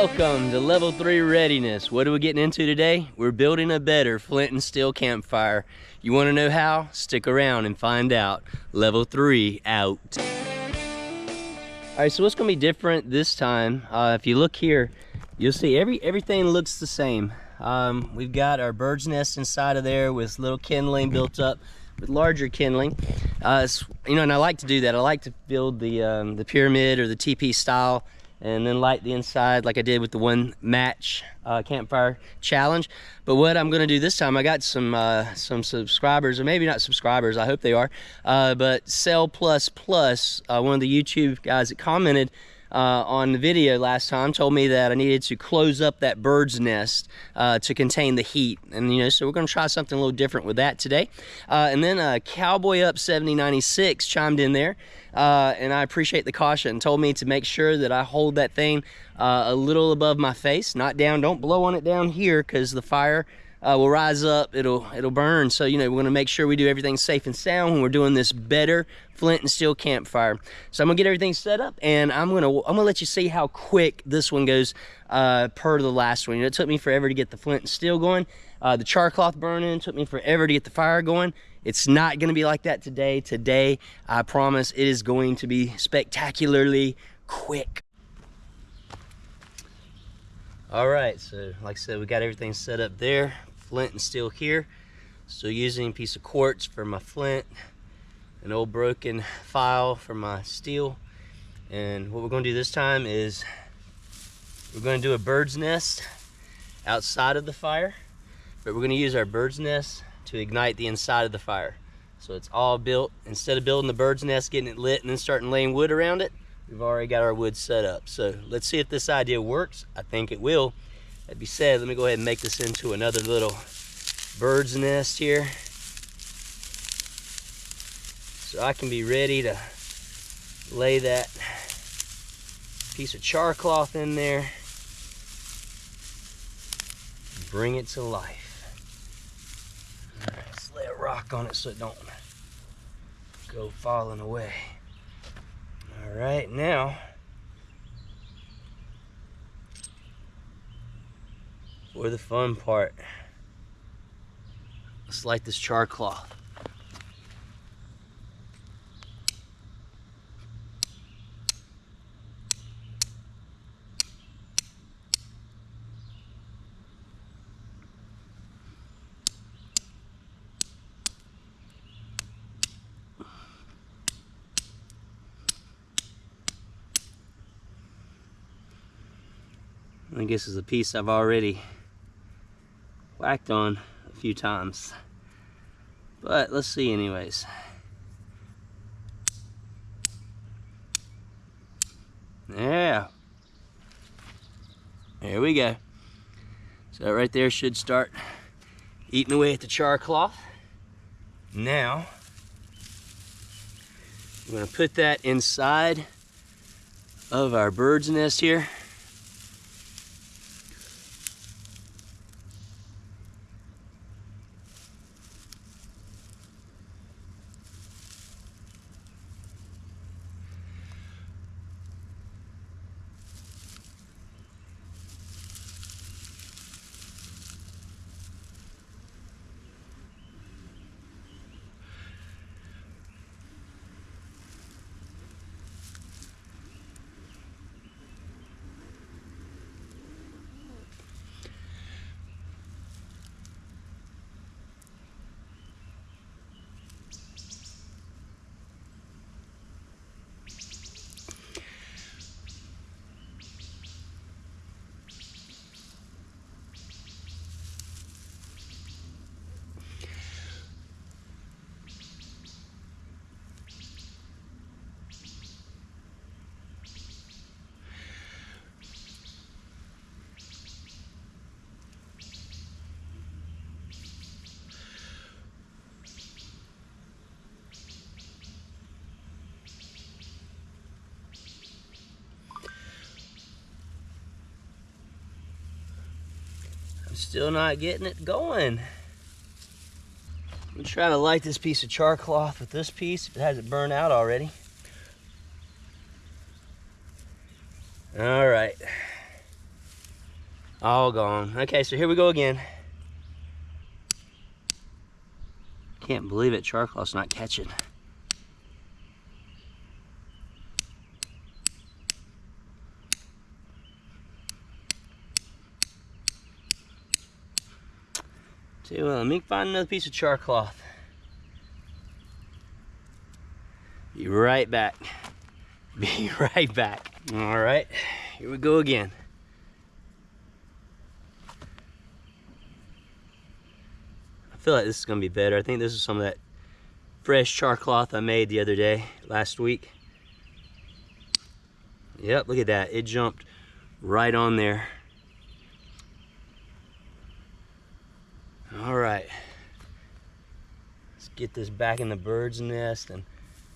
Welcome to Level 3 Readiness. What are we getting into today? We're building a better flint and steel campfire. You want to know how? Stick around and find out. Level 3 out. Alright, so what's going to be different this time? If you look here, you'll see everything looks the same. We've got our bird's nest inside of there with little kindling built up with larger kindling. You know, and I like to do that. I like to build the pyramid or the teepee style and then light the inside like I did with the one match campfire challenge. But what I'm gonna do this time, I got some subscribers, or maybe not subscribers, I hope they are, but Cell Plus Plus, one of the YouTube guys that commented on the video last time, told me that I needed to close up that bird's nest to contain the heat. And you know, so we're gonna try something a little different with that today. And then Cowboy Up 7096 chimed in there, and I appreciate the caution, told me to make sure that I hold that thing a little above my face, not down. Don't blow on it down here because the fire will rise up, it'll burn. So you know, we're gonna make sure we do everything safe and sound when we're doing this better flint and steel campfire. So I'm gonna get everything set up, and I'm gonna let you see how quick this one goes per the last one. You know, it took me forever to get the flint and steel going. The char cloth burning took me forever to get the fire going. It's not gonna be like that today. Today, I promise, it is going to be spectacularly quick. All right, so like I said, we got everything set up there. Flint and steel here. Still using a piece of quartz for my flint, an old broken file for my steel. And what we're gonna do this time is we're gonna do a bird's nest outside of the fire, but we're gonna use our bird's nest to ignite the inside of the fire. So it's all built, instead of building the bird's nest, getting it lit, and then starting laying wood around it, we've already got our wood set up. So let's see if this idea works. I think it will. That being said, let me go ahead and make this into another little bird's nest here, so I can be ready to lay that piece of char cloth in there, bring it to life. All right, let's lay a rock on it so it don't go falling away. All right, now for the fun part. Let's light this char cloth. I guess it's a piece I've already whacked on a few times, but let's see anyways. Yeah, there we go. So that right there should start eating away at the char cloth. Now we're going to put that inside of our bird's nest here. I'm still not getting it going. I'm trying to light this piece of char cloth with this piece if it hasn't burned out already. All right. All gone. Okay, so here we go again. Can't believe it, charclaw's not catching. So let me find another piece of charcloth. Be right back. Be right back. All right, here we go again. I feel like this is gonna be better. I think this is some of that fresh charcloth I made the other day, last week. Yep, look at that. It jumped right on there. All right, let's get this back in the bird's nest and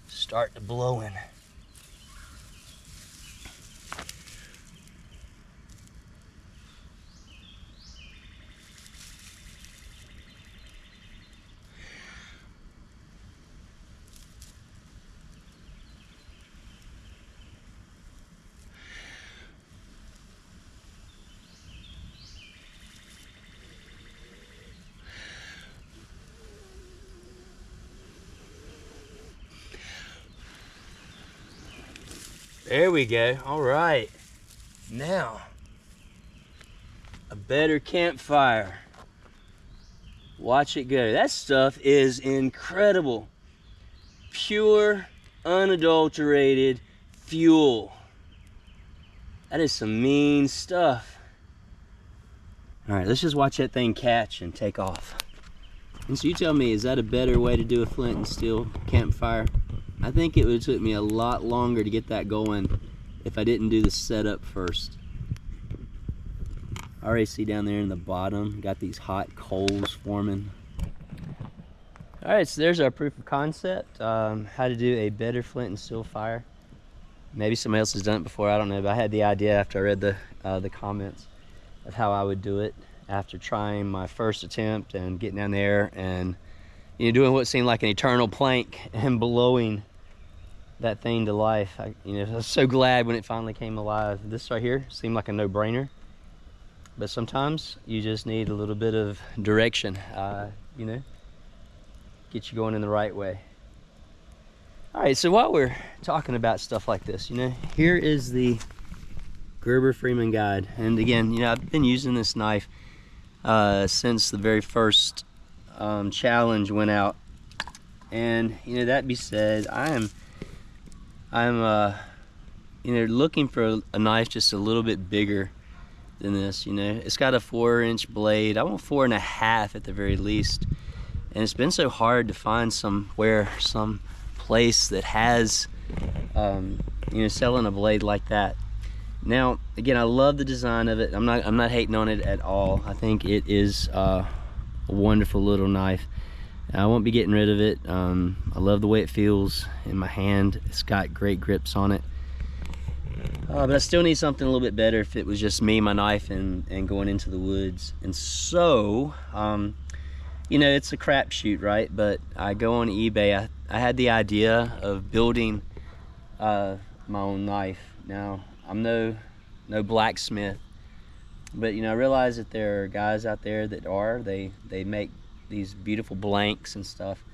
start to blow in. There we go. All right. Now, a better campfire. Watch it go. That stuff is incredible. Pure, unadulterated fuel. That is some mean stuff. All right, let's just watch that thing catch and take off. And so you tell me, is that a better way to do a flint and steel campfire? I think it would have took me a lot longer to get that going if I didn't do the setup first. I already see down there in the bottom, got these hot coals forming. All right, so there's our proof of concept, how to do a better flint and steel fire. Maybe somebody else has done it before, I don't know, but I had the idea after I read the comments of how I would do it after trying my first attempt and getting down there and doing what seemed like an eternal plank and blowing that thing to life. I was so glad when it finally came alive. This right here seemed like a no-brainer, but sometimes you just need a little bit of direction, get you going in the right way. All right, so while we're talking about stuff like this, here is the Gerber Freeman guide. And again, I've been using this knife since the very first challenge went out. And that be said, I'm looking for a knife just a little bit bigger than this. It's got a 4-inch blade. I want 4.5 at the very least. And it's been so hard to find some place that has selling a blade like that. Now again, I love the design of it. I'm not hating on it at all. I think it is a wonderful little knife. I won't be getting rid of it. I love the way it feels in my hand. It's got great grips on it. But I still need something a little bit better if it was just me, my knife, and going into the woods. And so, it's a crapshoot, right? But I go on eBay. I had the idea of building my own knife. Now, I'm no blacksmith, but I realize that there are guys out there that are. They make these beautiful blanks and stuff.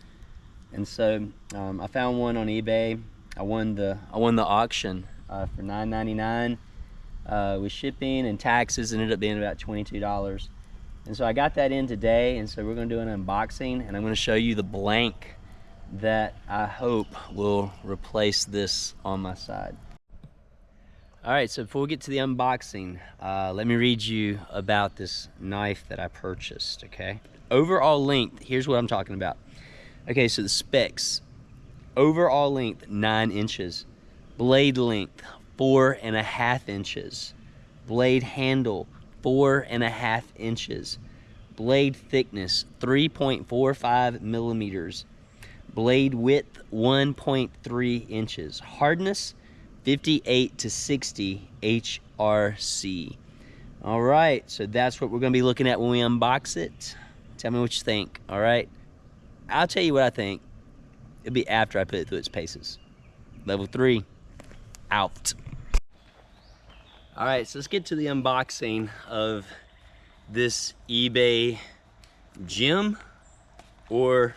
And so I found one on eBay. I won the auction for $9.99 with shipping and taxes. It ended up being about $22. And so I got that in today, and so we're going to do an unboxing, and I'm going to show you the blank that I hope will replace this on my side. All right, so before we get to the unboxing, let me read you about this knife that I purchased, okay? Overall length, here's what I'm talking about. Okay, so the specs. Overall length, 9 inches. Blade length, 4.5 inches. Blade handle, 4.5 inches. Blade thickness, 3.45 millimeters. Blade width, 1.3 inches. Hardness, 58 to 60 HRC. All right, so that's what we're gonna be looking at when we unbox it. Tell me what you think, all right? I'll tell you what I think. It'll be after I put it through its paces. Level 3, out. All right, so let's get to the unboxing of this eBay gem or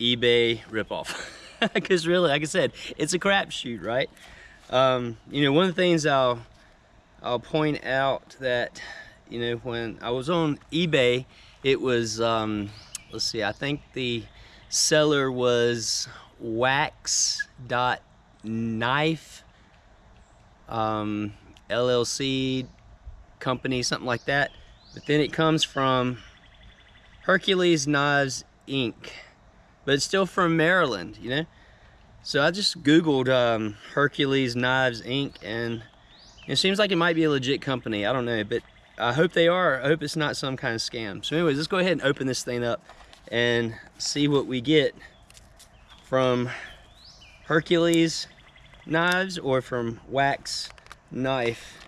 eBay ripoff. Because really, like I said, it's a crapshoot, right? You know, one of the things I'll point out that, you know, when I was on eBay, it was, let's see, I think the seller was wax.knife LLC company, something like that. But then it comes from Hercules Knives Inc. But it's still from Maryland, you know? So I just Googled Hercules Knives Inc. and it seems like it might be a legit company. I don't know, but I hope they are. I hope it's not some kind of scam. So anyways, let's go ahead and open this thing up and see what we get from Hercules Knives or from Wax Knife.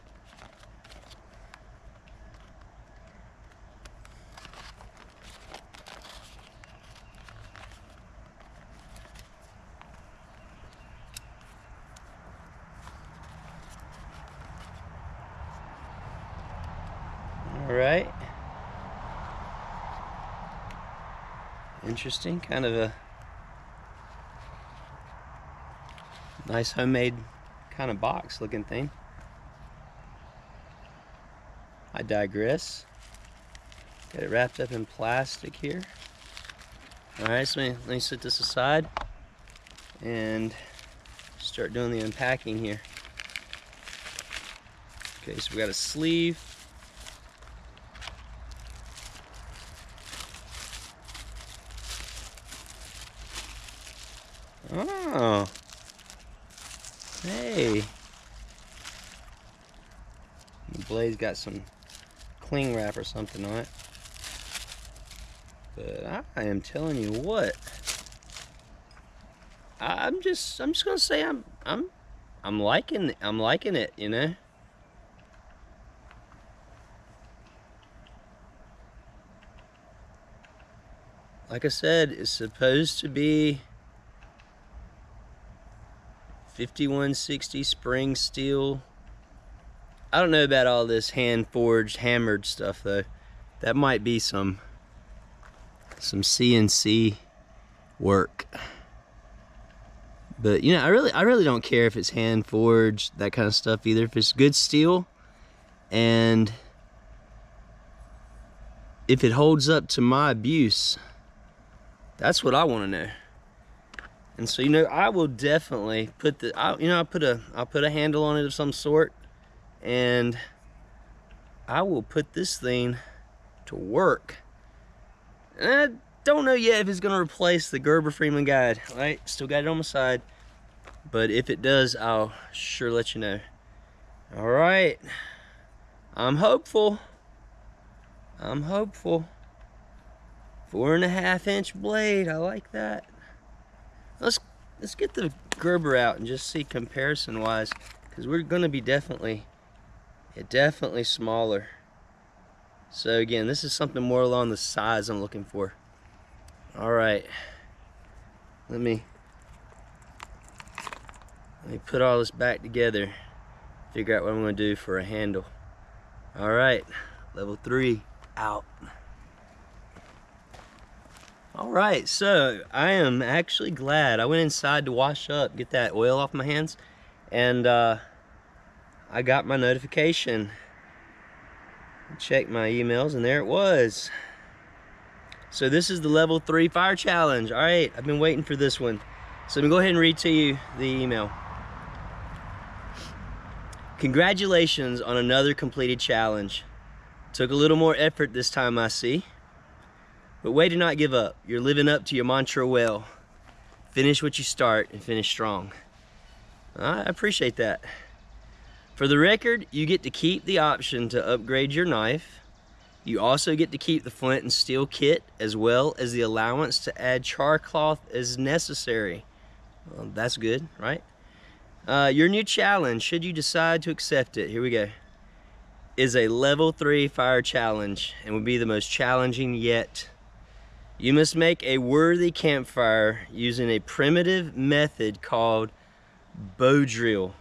All right. Interesting, kind of a nice homemade kind of box looking thing. I digress. Got it wrapped up in plastic here. All right, so let me set this aside and start doing the unpacking here. Okay, so we got a sleeve. Oh, hey. The blade's got some cling wrap or something on it. But I am telling you what, I'm just gonna say I'm liking it, you know. Like I said, it's supposed to be 5160 spring steel. I don't know about all this hand forged, hammered stuff though. That might be some CNC work. But you know, I really don't care if it's hand forged, that kind of stuff either. If it's good steel and if it holds up to my abuse, that's what I want to know. And so, you know, I will definitely put I'll put a handle on it of some sort, and I will put this thing to work. And I don't know yet if it's gonna replace the Gerber Freeman guide, right? Still got it on my side, but if it does, I'll sure let you know. All right, I'm hopeful. 4.5 inch blade, I like that. Let's get the Gerber out and just see comparison wise, because we're gonna be definitely smaller. So again, this is something more along the size I'm looking for. All right, let me put all this back together, figure out what I'm gonna do for a handle. All right, level 3 out. All right, so I am actually glad I went inside to wash up, get that oil off my hands, and I got my notification. Checked my emails, and there it was. So this is the level 3 fire challenge. All right, I've been waiting for this one. So let me go ahead and read to you the email. Congratulations on another completed challenge. Took a little more effort this time, I see. But way to not give up. You're living up to your mantra well. Finish what you start and finish strong. I appreciate that. For the record, you get to keep the option to upgrade your knife. You also get to keep the flint and steel kit, as well as the allowance to add char cloth as necessary. Well, that's good, right? Your new challenge, should you decide to accept it, here we go, is a level 3 fire challenge and will be the most challenging yet. You must make a worthy campfire using a primitive method called bow drill.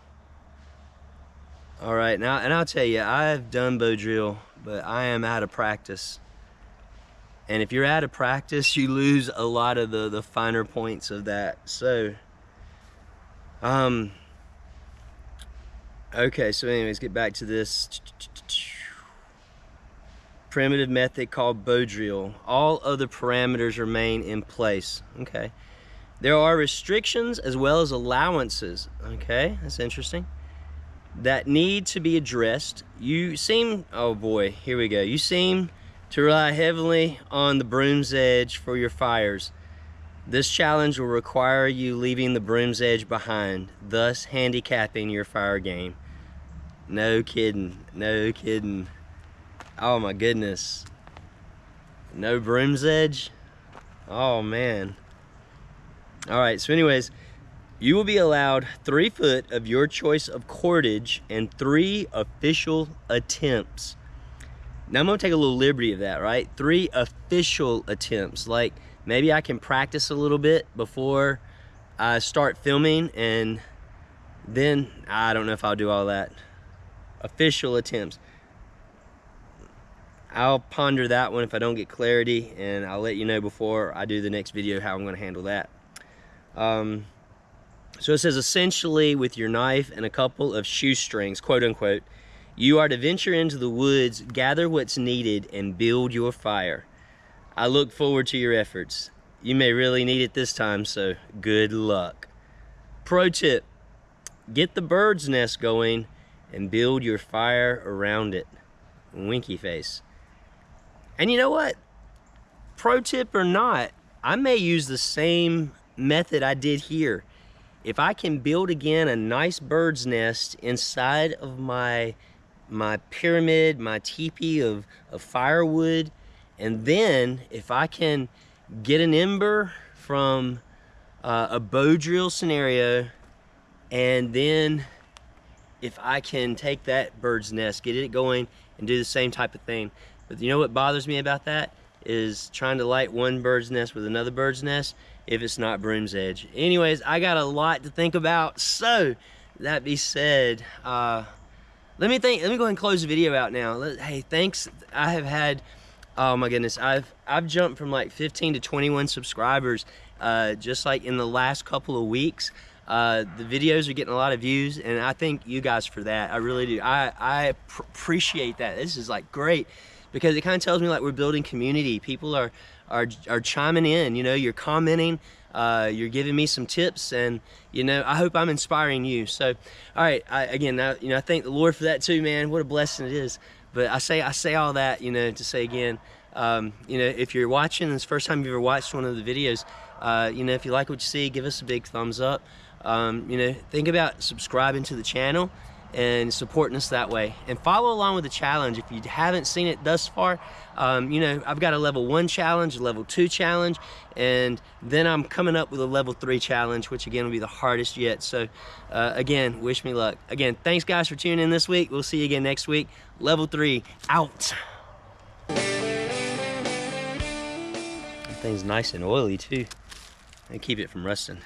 All right, now, and I'll tell you, I've done bow drill, but I am out of practice. And if you're out of practice, you lose a lot of the finer points of that. So, okay, so anyways, get back to this. Primitive method called bow drill. All other parameters remain in place, okay? There are restrictions as well as allowances, okay? That's interesting. That need to be addressed. You seem, oh boy, here we go. You seem to rely heavily on the broom's edge for your fires. This challenge will require you leaving the broom's edge behind, thus handicapping your fire game. No kidding, no kidding. Oh my goodness. No broom's edge? Oh man. All right, so anyways, you will be allowed 3 foot of your choice of cordage and 3 official attempts. Now I'm gonna take a little liberty of that, right? 3 official attempts. Like maybe I can practice a little bit before I start filming, and then I don't know if I'll do all that. Official attempts. I'll ponder that one if I don't get clarity, and I'll let you know before I do the next video how I'm gonna handle that. So it says, essentially with your knife and a couple of shoestrings, quote unquote, you are to venture into the woods, gather what's needed, and build your fire. I look forward to your efforts. You may really need it this time, so good luck. Pro tip, get the bird's nest going and build your fire around it. Winky face. And you know what? Pro tip or not, I may use the same method I did here. If I can build again a nice bird's nest inside of my pyramid, my teepee of firewood, and then if I can get an ember from a bow drill scenario, and then if I can take that bird's nest, get it going, and do the same type of thing. But you know what bothers me about that is trying to light one bird's nest with another bird's nest if it's not broom's edge. Anyways, I got a lot to think about. So that being said, let me go ahead and close the video out now. Hey, thanks. I have had, oh my goodness, I've jumped from like 15 to 21 subscribers just like in the last couple of weeks. The videos are getting a lot of views, and I thank you guys for that. I really do. I appreciate that. This is like great, because it kind of tells me like we're building community. People are chiming in, you know, you're commenting, you're giving me some tips, and you know, I hope I'm inspiring you. So all right, I thank the Lord for that too, man. What a blessing it is. But I say all that, you know, to say again, you know, if you're watching, this is the first time you've ever watched one of the videos, you know, if you like what you see, give us a big thumbs up. You know, think about subscribing to the channel and supporting us that way, and follow along with the challenge. If you haven't seen it thus far, you know, I've got a level 1 challenge, a level 2 challenge, and then I'm coming up with a level 3 challenge, which again will be the hardest yet. So again, wish me luck. Again, thanks guys for tuning in this week. We'll see you again next week. Level 3 out. That thing's nice and oily too. And keep it from rusting.